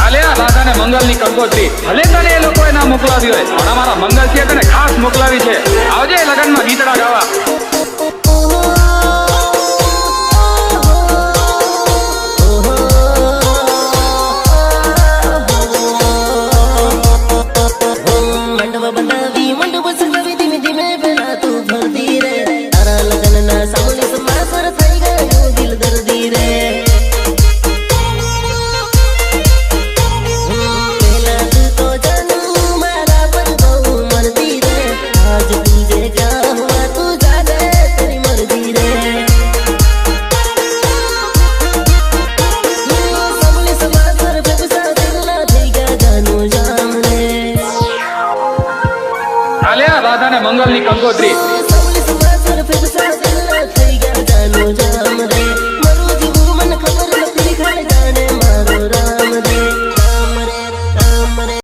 આલ્યા રાધાને મંગલની કંકોત્રી ભલે તને એ લોકોએ ના મોકલાવી હોય પણ અમારા મંગલ છે તને ખાસ મોકલાવી છે. આવજે લગનમાં ગીતડા ગાવા. રાધાને મંગલની કંકોત્રી